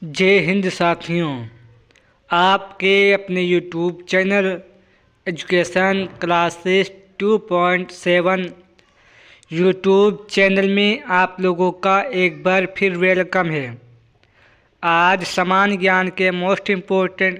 जय हिंद साथियों। आपके अपने YouTube channel education classes 2.7 YouTube channel में आप लोगों का एक बार फिर वेलकम है। आज समान ज्ञान के मोस्ट इम्पोर्टेंट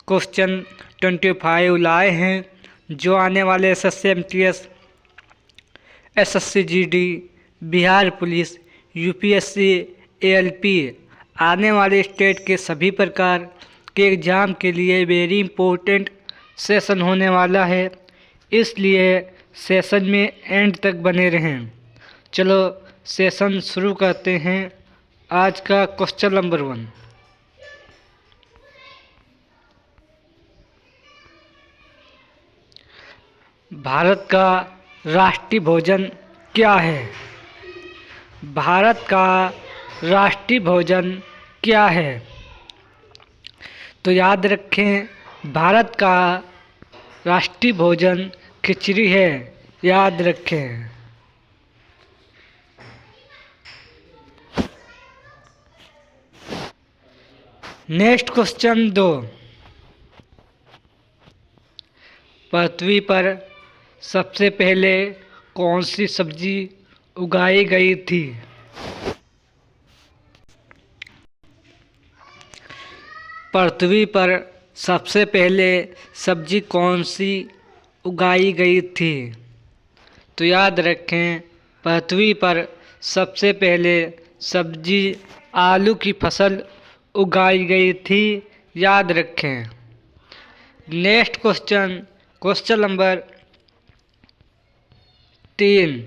क्वेश्चन 25 लाए हैं, जो आने वाले SSC-MTS, SSC-GD, Bihar police, UPSC, ALP आने वाले स्टेट के सभी प्रकार के एग्ज़ाम के लिए वेरी इम्पोर्टेंट सेशन होने वाला है, इसलिए सेशन में एंड तक बने रहें। चलो सेशन शुरू करते हैं। आज का क्वेश्चन नंबर 1, भारत का राष्ट्रीय भोजन क्या है? भारत का राष्ट्रीय भोजन क्या है? तो याद रखें, भारत का राष्ट्रीय भोजन खिचड़ी है। याद रखें। नेक्स्ट क्वेश्चन 2, पृथ्वी पर सबसे पहले कौन सी सब्जी उगाई गई थी? पृथ्वी पर सबसे पहले सब्जी कौन सी उगाई गई थी? तो याद रखें, पृथ्वी पर सबसे पहले सब्जी आलू की फसल उगाई गई थी। याद रखें। नेक्स्ट क्वेश्चन नंबर 3,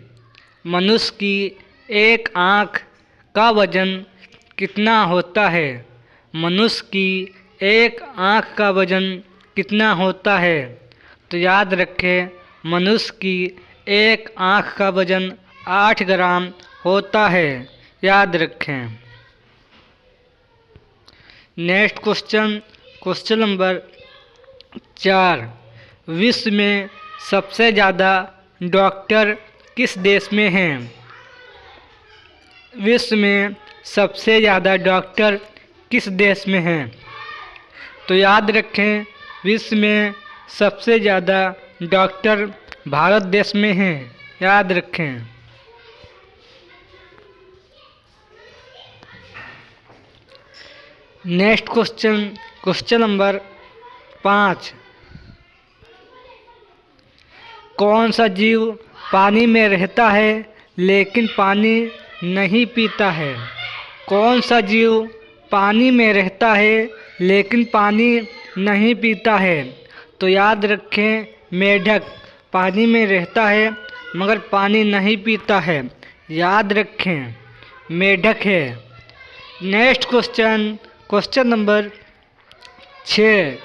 मनुष्य की एक आँख का वजन कितना होता है? मनुष्य की एक आँख का वजन कितना होता है? तो याद रखें, मनुष्य की एक आँख का वजन 8 ग्राम होता है। याद रखें। नेक्स्ट क्वेश्चन नंबर 4, विश्व में सबसे ज़्यादा डॉक्टर किस देश में हैं? विश्व में सबसे ज़्यादा डॉक्टर किस देश में हैं? तो याद रखें, विश्व में सबसे ज़्यादा डॉक्टर भारत देश में हैं। याद रखें। नेक्स्ट क्वेश्चन नंबर 5, कौन सा जीव पानी में रहता है लेकिन पानी नहीं पीता है? कौन सा जीव पानी में रहता है लेकिन पानी नहीं पीता है? तो याद रखें, मेढक पानी में रहता है मगर पानी नहीं पीता है। याद रखें, मेढक है। नेक्स्ट क्वेश्चन नंबर 6,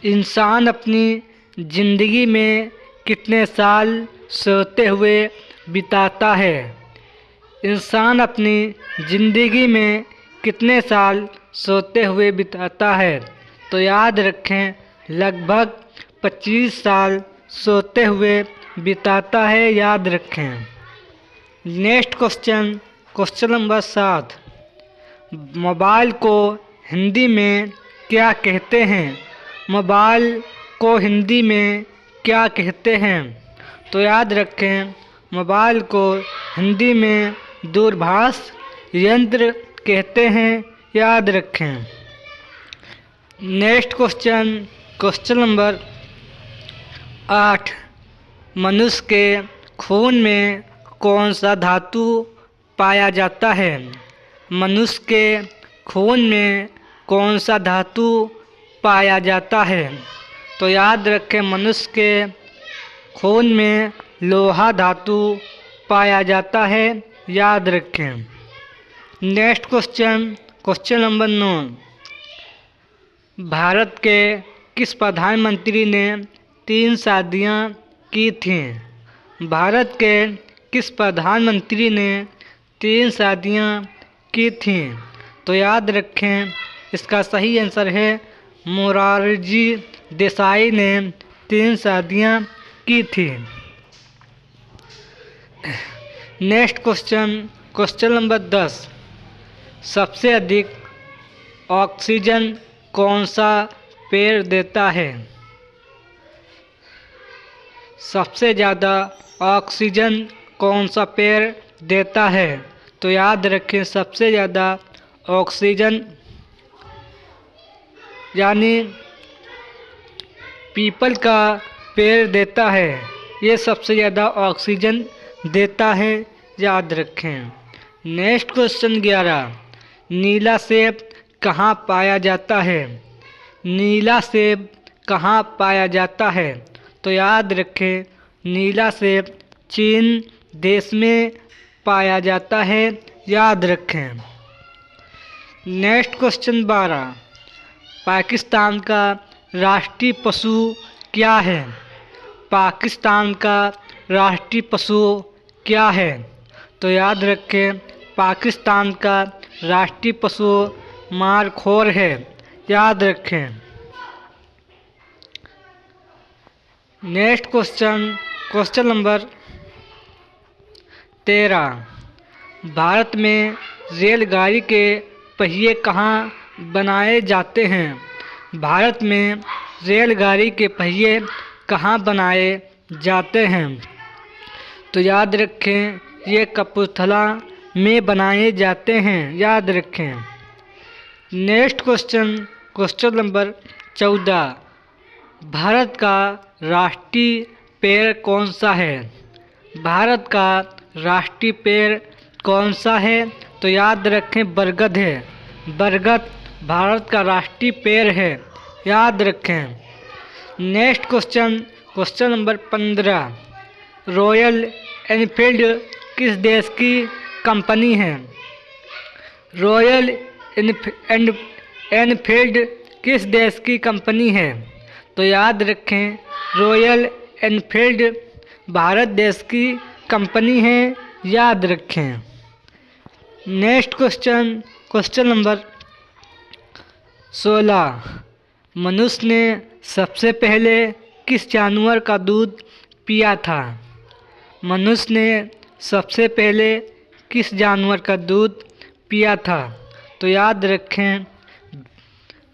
इंसान अपनी ज़िंदगी में कितने साल सोते हुए बिताता है? इंसान अपनी ज़िंदगी में कितने साल सोते हुए बिताता है? तो याद रखें, लगभग 25 साल सोते हुए बिताता है। याद रखें। नेक्स्ट क्वेश्चन नंबर 7, मोबाइल को हिंदी में क्या कहते हैं? मोबाइल को हिंदी में क्या कहते हैं? तो याद रखें, मोबाइल को हिंदी में दूरभाष यंत्र कहते हैं। याद रखें। नेक्स्ट क्वेश्चन नंबर 8, मनुष्य के खून में कौन सा धातु पाया जाता है? मनुष्य के खून में कौन सा धातु पाया जाता है? तो याद रखें, मनुष्य के खून में लोहा धातु पाया जाता है। याद रखें। नेक्स्ट क्वेश्चन नंबर 9, भारत के किस प्रधानमंत्री ने 3 शादियां की थीं? भारत के किस प्रधानमंत्री ने 3 शादियां की थीं? तो याद रखें, इसका सही आंसर है मोरारजी देसाई ने 3 शादियां की थी। नेक्स्ट क्वेश्चन नंबर 10, सबसे अधिक ऑक्सीजन कौन सा पेड़ देता है? सबसे ज़्यादा ऑक्सीजन कौन सा पेड़ देता है? तो याद रखें, सबसे ज़्यादा ऑक्सीजन यानी पीपल का पेड़ देता है। ये सबसे ज़्यादा ऑक्सीजन देता है, याद रखें। नेक्स्ट क्वेश्चन 11, नीला सेब कहाँ पाया जाता है? नीला सेब कहाँ पाया जाता है? तो याद रखें, नीला सेब चीन देश में पाया जाता है, याद रखें। नेक्स्ट क्वेश्चन 12, पाकिस्तान का राष्ट्रीय पशु क्या है? पाकिस्तान का राष्ट्रीय पशु क्या है? तो याद रखें, पाकिस्तान का राष्ट्रीय पशु मारखोर है, याद रखें। नेक्स्ट क्वेश्चन नंबर 13, भारत में रेलगाड़ी के पहिए कहाँ बनाए जाते हैं? भारत में रेलगाड़ी के पहिए कहाँ बनाए जाते हैं? तो याद रखें, ये कपूरथला में बनाए जाते हैं, याद रखें। नेक्स्ट क्वेश्चन नंबर 14, भारत का राष्ट्रीय पेड़ कौन सा है? भारत का राष्ट्रीय पेड़ कौन सा है? तो याद रखें, बरगद है। बरगद भारत का राष्ट्रीय पेड़ है, याद रखें। Next question number 15, royal Enfield किस देश की कंपनी है? रॉयल एनफील्ड किस देश की कंपनी है? तो याद रखें, रॉयल एनफील्ड भारत देश की कंपनी है, याद रखें। नेक्स्ट क्वेश्चन नंबर 16, मनुष्य ने सबसे पहले किस जानवर का दूध पिया था? मनुष्य ने सबसे पहले किस जानवर का दूध पिया था? तो याद रखें,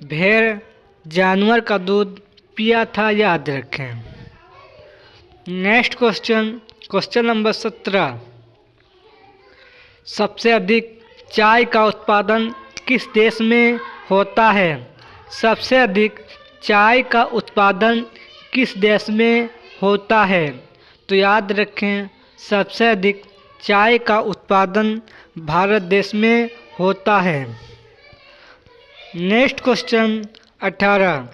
भेड़ जानवर का दूध पिया था, याद रखें। नेक्स्ट क्वेश्चन नंबर 17, सबसे अधिक चाय का उत्पादन किस देश में होता है? सबसे अधिक चाय का उत्पादन किस देश में होता है? तो याद रखें, सबसे अधिक चाय का उत्पादन भारत देश में होता है। नेक्स्ट क्वेश्चन 18,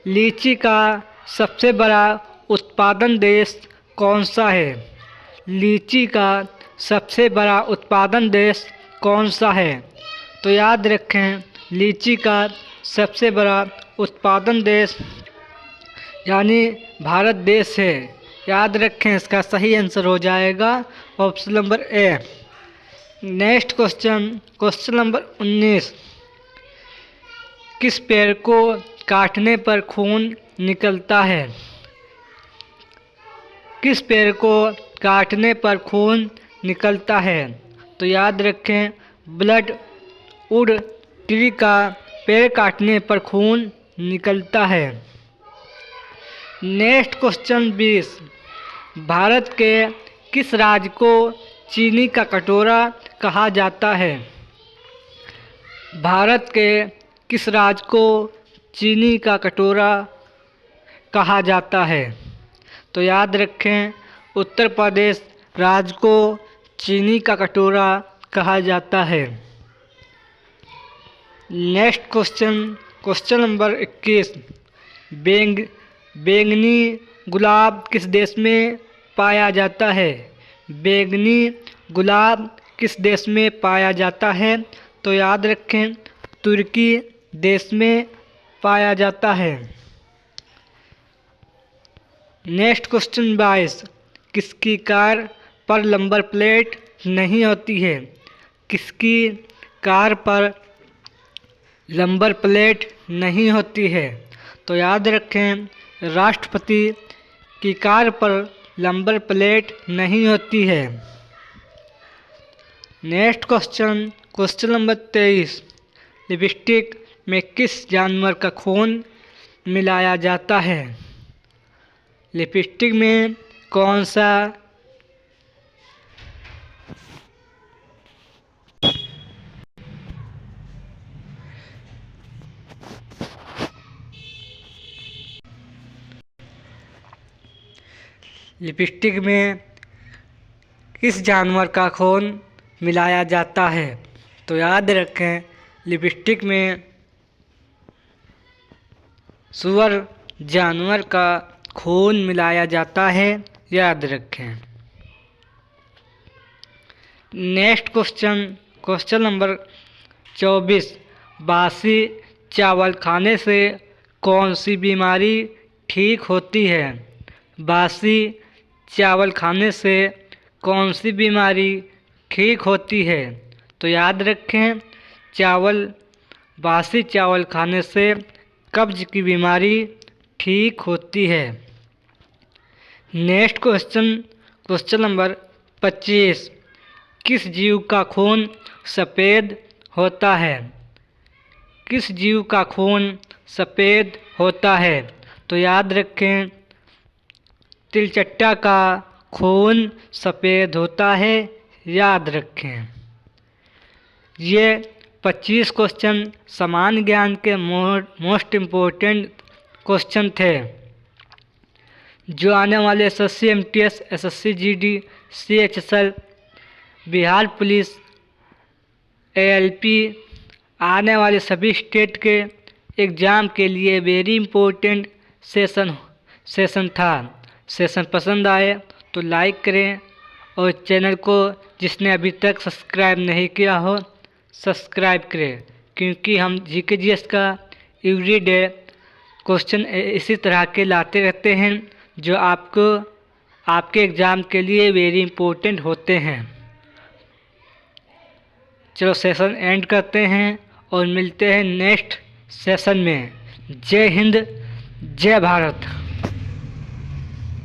लीची का सबसे बड़ा उत्पादन देश कौन सा है? लीची का सबसे बड़ा उत्पादन देश कौन सा है? तो याद रखें, लीची का सबसे बड़ा उत्पादन देश यानी भारत देश है, याद रखें। इसका सही आंसर हो जाएगा option number A. Next question number 19, किस पेड़ को काटने पर खून निकलता है? किस पेड़ को काटने पर खून निकलता है? तो याद रखें, ब्लड वुड ट्री का पेड़ काटने पर खून निकलता है। नेक्स्ट क्वेश्चन 20, भारत के किस राज्य को चीनी का कटोरा कहा जाता है? भारत के किस राज्य को चीनी का कटोरा कहा जाता है? तो याद रखें, उत्तर प्रदेश राज्य को चीनी का कटोरा कहा जाता है। नेक्स्ट क्वेश्चन नंबर 21, बैंगनी गुलाब किस देश में पाया जाता है? बैंगनी गुलाब किस देश में पाया जाता है? तो याद रखें, तुर्की देश में पाया जाता है। नेक्स्ट क्वेश्चन 22, किसकी कार पर नंबर प्लेट नहीं होती है? किसकी कार पर नंबर प्लेट नहीं होती है? तो याद रखें, राष्ट्रपति की कार पर नंबर प्लेट नहीं होती है। नेक्स्ट क्वेश्चन नंबर 23, लिपस्टिक में किस जानवर का खून मिलाया जाता है? लिपस्टिक में कौन सा लिपस्टिक में किस जानवर का खून मिलाया जाता है? तो याद रखें, लिपस्टिक में सुअर जानवर का खून मिलाया जाता है, याद रखें। Next question, question number 24। बासी चावल खाने से कौन सी बीमारी ठीक होती है? बासी चावल खाने से कौन सी बीमारी ठीक होती है? तो याद रखें, बासी चावल खाने से कब्ज की बीमारी ठीक होती है। Next question, question number 25। किस जीव का खून सफ़ेद होता है? किस जीव का खून सफ़ेद होता है? तो याद रखें, तिलचट्टा का खून सफ़ेद होता है, याद रखें। ये 25 क्वेश्चन सामान्य ज्ञान के मोस्ट इम्पोर्टेंट क्वेश्चन थे, जो आने वाले SSC MTS, SSC GD, CHSL, Bihar police, ALP आने वाले सभी स्टेट के एग्ज़ाम के लिए वेरी इम्पोर्टेंट सेशन था। सेशन पसंद आए तो लाइक करें और चैनल को जिसने अभी तक सब्सक्राइब नहीं किया हो सब्सक्राइब करें, क्योंकि हम GK GS का एवरीडे क्वेश्चन इसी तरह के लाते रहते हैं, जो आपको आपके एग्ज़ाम के लिए वेरी इम्पोर्टेंट होते हैं। चलो सेशन एंड करते हैं और मिलते हैं नेक्स्ट सेशन में। जय हिंद, जय भारत।